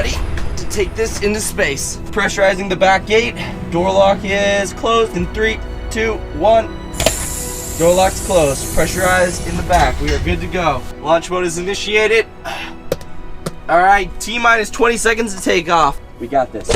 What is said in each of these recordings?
ready to take this into space. Pressurizing the back gate. Door lock is closed in 3, 2, 1. Door lock's closed. Pressurized in the back. We are good to go. Launch mode is initiated. Alright, T-minus 20 seconds to take off. We got this.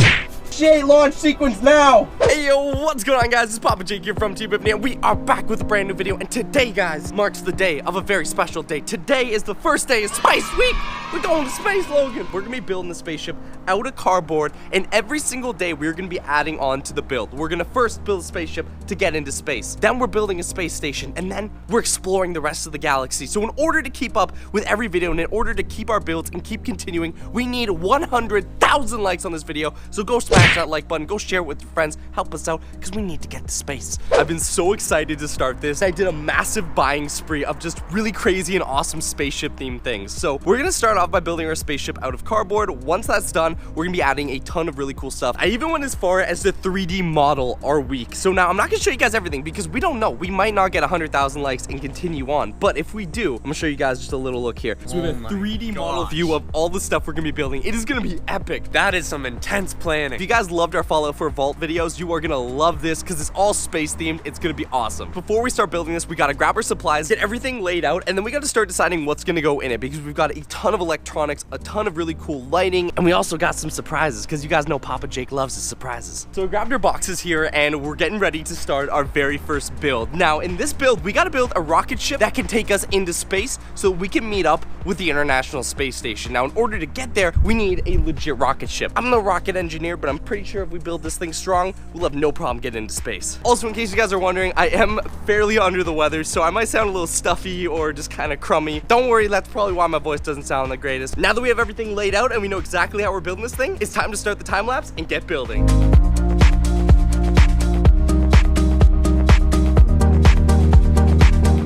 Launch sequence now! Hey yo, what's going on guys? It's Papa Jake here from T-Biffney, and we are back with a brand new video. And today, guys, marks the day of a very special day. Today is the first day of Space Week! We're going to space, Logan! We're gonna be building the spaceship out of cardboard, and every single day we're gonna be adding on to the build. We're gonna first build a spaceship to get into space. Then we're building a space station, and then we're exploring the rest of the galaxy. So in order to keep up with every video, and in order to keep our builds and keep continuing, we need 100,000 likes on this video. So go smash that like button, go share it with your friends, help us out, because we need to get to space. I've been so excited to start this. I did a massive buying spree of just really crazy and awesome spaceship themed things. So we're gonna start off by building our spaceship out of cardboard. Once that's done, we're gonna be adding a ton of really cool stuff. I even went as far as to 3D model our week. So now I'm not gonna show you guys everything because we don't know. We might not get 100,000 likes and continue on, but if we do, I'm gonna show you guys just a little look here. So we have a 3D model view of all the stuff we're gonna be building. It is gonna be epic. That is some intense planning. If you guys loved our Fallout 4 Vault videos, you are gonna love this because it's all space themed. It's gonna be awesome. Before we start building this, we gotta grab our supplies, get everything laid out, and then we gotta start deciding what's gonna go in it because we've got a ton of electronics, a ton of really cool lighting, and we also got some surprises because you guys know Papa Jake loves his surprises. So we grabbed our boxes here and we're getting ready to start our very first build. Now in this build, we gotta build a rocket ship that can take us into space so we can meet up with the International Space Station. Now in order to get there, we need a legit rocket ship. I'm no rocket engineer, but I'm pretty sure if we build this thing strong, we'll have no problem getting into space. Also, in case you guys are wondering, I am fairly under the weather, so I might sound a little stuffy or just kind of crummy. Don't worry, that's probably why my voice doesn't sound the greatest. Now that we have everything laid out and we know exactly how we're building this thing, it's time to start the time lapse and get building.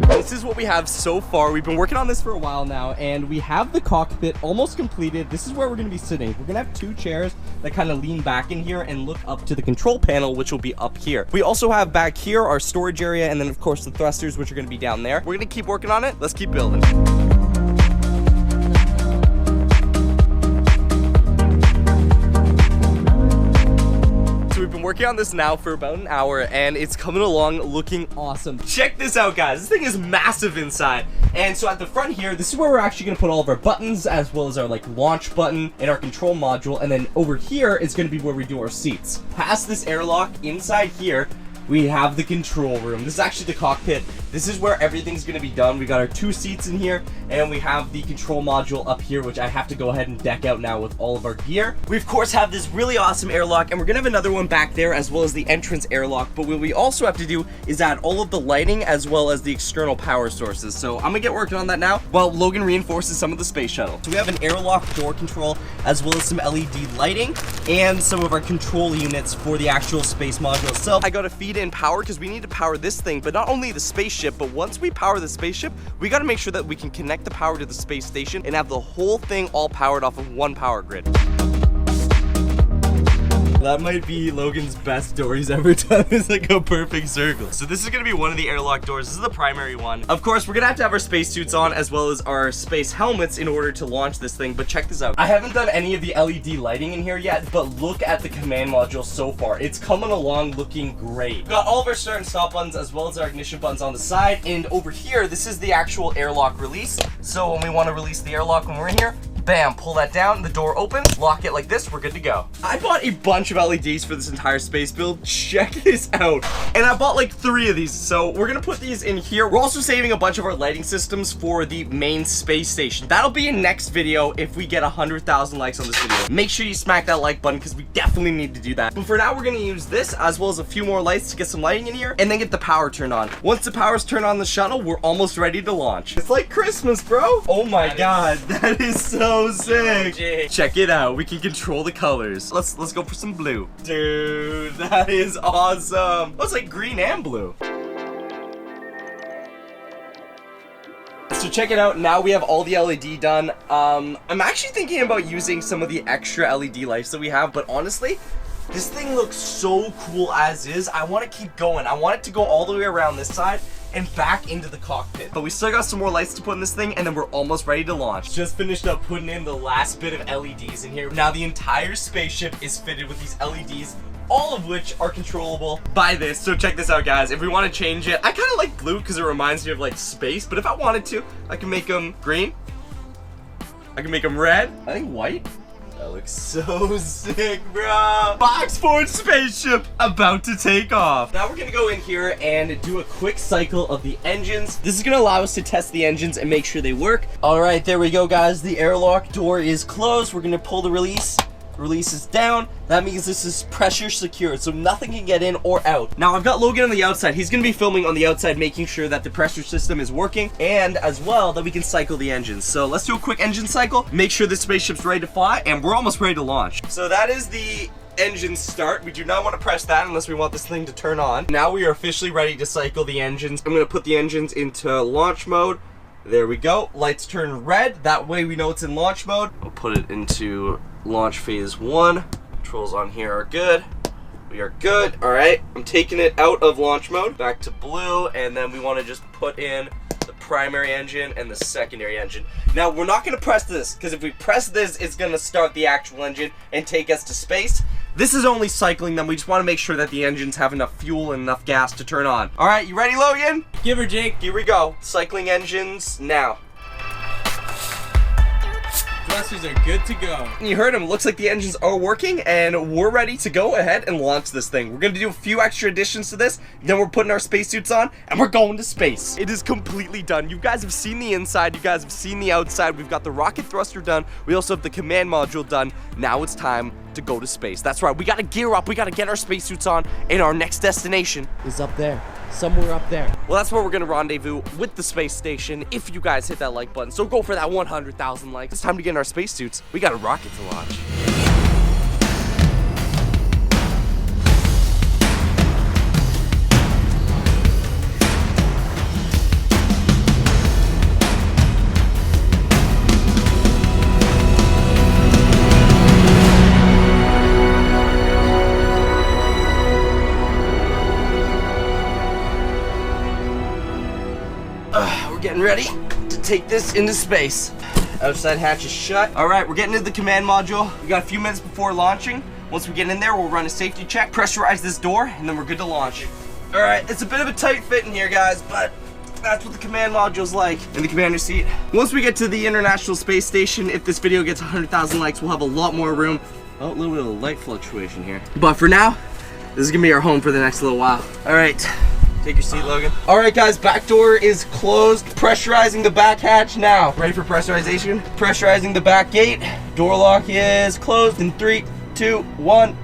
This is what we have so far. We've been working on this for a while now, and we have the cockpit almost completed. This is where we're going to be sitting. We're going to have 2 chairs that kind of lean back in here and look up to the control panel, which will be up here. We also have back here our storage area, and then of course the thrusters, which are going to be down there. We're going to keep working on it. Let's keep building. Working on this now for about an hour, and it's coming along looking awesome. Check this out, guys. This thing is massive inside. And so at the front here, this is where we're actually going to put all of our buttons, as well as our launch button and our control module. And then over here is going to be where we do our seats. Past this airlock inside here, we have the control room. This is actually the cockpit. This is where everything's gonna be done. We got our 2 seats in here, and we have the control module up here, which I have to go ahead and deck out now with all of our gear. We of course have this really awesome airlock, and we're gonna have another one back there, as well as the entrance airlock. But what we also have to do is add all of the lighting, as well as the external power sources. So I'm gonna get working on that now, while Logan reinforces some of the space shuttle. So we have an airlock door control, as well as some LED lighting, and some of our control units for the actual space module itself. I gotta feed in power because we need to power this thing, but not only the spaceship, but once we power the spaceship, we got to make sure that we can connect the power to the space station and have the whole thing all powered off of one power grid. That might be Logan's best door he's ever done. It's like a perfect circle. So this is going to be one of the airlock doors. This is the primary one. Of course, we're going to have our spacesuits on, as well as our space helmets, in order to launch this thing. But check this out. I haven't done any of the LED lighting in here yet, but look at the command module so far. It's coming along looking great. Got all of our start and stop buttons, as well as our ignition buttons on the side. And over here, this is the actual airlock release. So when we want to release the airlock when we're in here, bam, pull that down, the door opens, lock it like this, we're good to go. I bought a bunch of LEDs for this entire space build. Check this out. And I bought like 3 of these, so we're gonna put these in here. We're also saving a bunch of our lighting systems for the main space station. That'll be in next video if we get 100,000 likes on this video. Make sure you smack that like button because we definitely need to do that. But for now, we're gonna use this, as well as a few more lights to get some lighting in here, and then get the power turned on. Once the power's turned on the shuttle, we're almost ready to launch. It's like Christmas, bro. Oh my god, that is so sick. Check it out. We can control the colors. Let's go for some blue. Dude, that is awesome. Oh, it's like green and blue. So check it out. Now we have all the LED done. I'm actually thinking about using some of the extra LED lights that we have, but honestly, this thing looks so cool as is. I want to keep going. I want it to go all the way around this side and back into the cockpit. But we still got some more lights to put in this thing, and then we're almost ready to launch. Just finished up putting in the last bit of LEDs in here. Now the entire spaceship is fitted with these LEDs, all of which are controllable by this. So check this out, guys. If we want to change it, I kind of like blue because it reminds me of like space, but if I wanted to, I can make them green. I can make them red. I think white. That looks so sick, bro. Box Ford spaceship about to take off. Now we're gonna go in here and do a quick cycle of the engines. This is gonna allow us to test the engines and make sure they work. All right, there we go, guys. The airlock door is closed. We're gonna pull the release. Release is down. That means this is pressure secured, so nothing can get in or out. Now I've got Logan on the outside. He's gonna be filming on the outside, making sure that the pressure system is working, and as well that we can cycle the engines. So let's do a quick engine cycle, make sure the spaceship's ready to fly, and we're almost ready to launch. So that is the engine start. We do not want to press that unless we want this thing to turn on. Now we are officially ready to cycle the engines. I'm gonna put the engines into launch mode. There we go. Lights turn red. That way we know it's in launch mode. I'll put it into launch phase 1. Controls on here are good. We are good. All right. I'm taking it out of launch mode. Back to blue. And then we want to just put in the primary engine and the secondary engine. Now we're not going to press this, because if we press this, it's going to start the actual engine and take us to space. This is only cycling them. We just want to make sure that the engines have enough fuel and enough gas to turn on. All right, you ready, Logan? Give her, Jake. Here we go. Cycling engines now. Thrusters are good to go. You heard him. Looks like the engines are working, and we're ready to go ahead and launch this thing. We're going to do a few extra additions to this, then we're putting our spacesuits on, and we're going to space. It is completely done. You guys have seen the inside. You guys have seen the outside. We've got the rocket thruster done. We also have the command module done. Now it's time to go to space. That's right. We got to gear up. We got to get our spacesuits on, and our next destination is up there. Somewhere up there. Well, that's where we're gonna rendezvous with the space station if you guys hit that like button. So go for that 100,000 likes. It's time to get in our spacesuits. We got a rocket to launch. We're getting ready to take this into space. Outside hatch is shut. All right, we're getting into the command module. We got a few minutes before launching. Once we get in there, we'll run a safety check, pressurize this door, and then we're good to launch. All right, it's a bit of a tight fit in here, guys, but that's what the command module's like in the commander's seat. Once we get to the International Space Station, if this video gets 100,000 likes, we'll have a lot more room. Oh, a little bit of light fluctuation here. But for now, this is gonna be our home for the next little while. All right. Take your seat, Logan. All right, guys, back door is closed. Pressurizing the back hatch now. Ready for pressurization? Pressurizing the back gate. Door lock is closed in 3, 2, 1.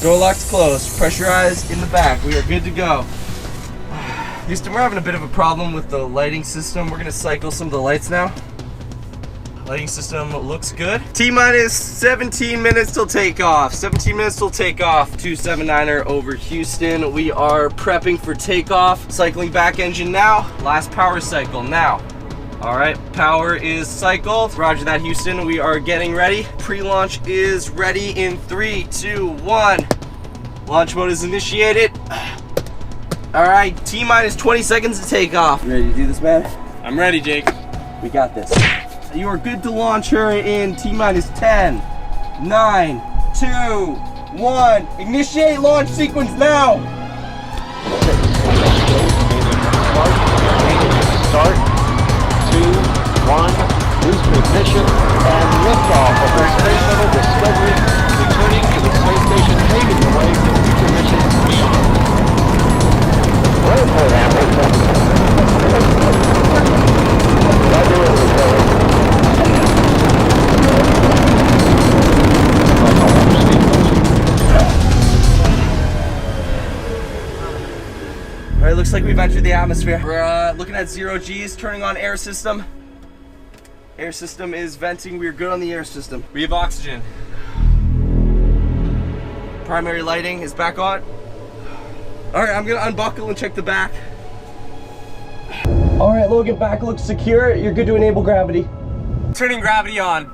Door lock's closed. Pressurized in the back. We are good to go. Houston, we're having a bit of a problem with the lighting system. We're gonna cycle some of the lights now. Lighting system looks good. T-minus 17 minutes till takeoff. 17 minutes till takeoff. 279er over Houston. We are prepping for takeoff. Cycling back engine now. Last power cycle now. All right, power is cycled. Roger that, Houston. We are getting ready. Pre-launch is ready in 3, 2, 1. Launch mode is initiated. All right, T-minus 20 seconds to take off. You ready to do this, man? I'm ready, Jake. We got this. You are good to launch her in T-minus 10, 9, 2, 1. Initiate launch sequence now. Start. 2, 1. Booster ignition and liftoff of the Space Shuttle Discovery, returning to the space station, paving the way for future missions beyond. Alright, looks like we've entered the atmosphere. We're looking at 0 G's, turning on air system. Air system is venting. We're good on the air system. We have oxygen. Primary lighting is back on. Alright, I'm gonna unbuckle and check the back. Alright, Logan, back looks secure. You're good to enable gravity. Turning gravity on.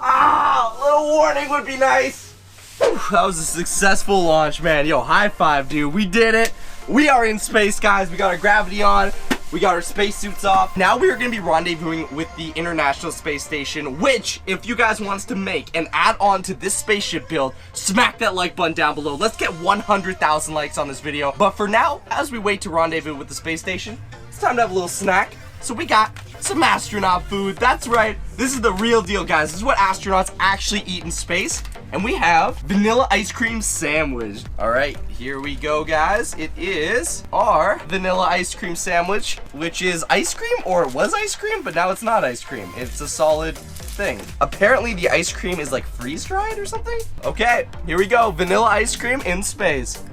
Ah, a little warning would be nice. Whew, that was a successful launch, man. Yo, high five, dude. We did it. We are in space, guys. We got our gravity on. We got our spacesuits off. Now we are going to be rendezvousing with the International Space Station, which, if you guys want us to make and add on to this spaceship build, smack that like button down below. Let's get 100,000 likes on this video. But for now, as we wait to rendezvous with the space station, it's time to have a little snack. So we got some astronaut food. That's right. This is the real deal, guys. This is what astronauts actually eat in space. And we have vanilla ice cream sandwich. All right, here we go, guys. It is our vanilla ice cream sandwich, which is ice cream, or it was ice cream, but now it's not ice cream. It's a solid thing. Apparently the ice cream is like freeze-dried or something. Okay, here we go. Vanilla ice cream in space.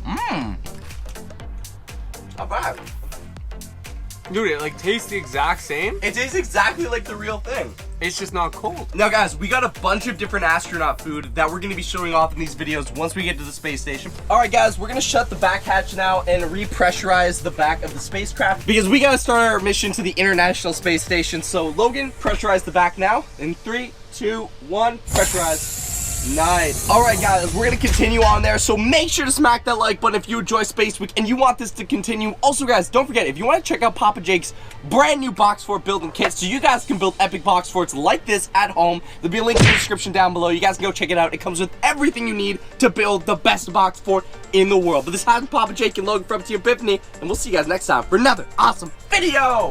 Mmm. Not bad. Dude, it like tastes the exact same. It tastes exactly like the real thing. It's just not cold. Now guys, we got a bunch of different astronaut food that we're gonna be showing off in these videos once we get to the space station. All right guys, we're gonna shut the back hatch now and repressurize the back of the spacecraft because we gotta start our mission to the International Space Station. So Logan, pressurize the back now. In 3, 2, 1, pressurize. Nice. All right guys, we're gonna continue on there, so make sure to smack that like button if you enjoy Space Week and you want this to continue. Also guys, don't forget, if you want to check out Papa Jake's brand new box fort building kit so you guys can build epic box forts like this at home, there'll be a link in the description down below. You guys can go check it out. It comes with everything you need to build the best box fort in the world. But this has been Papa Jake and Logan from Team Epiphany, and we'll see you guys next time for another awesome video.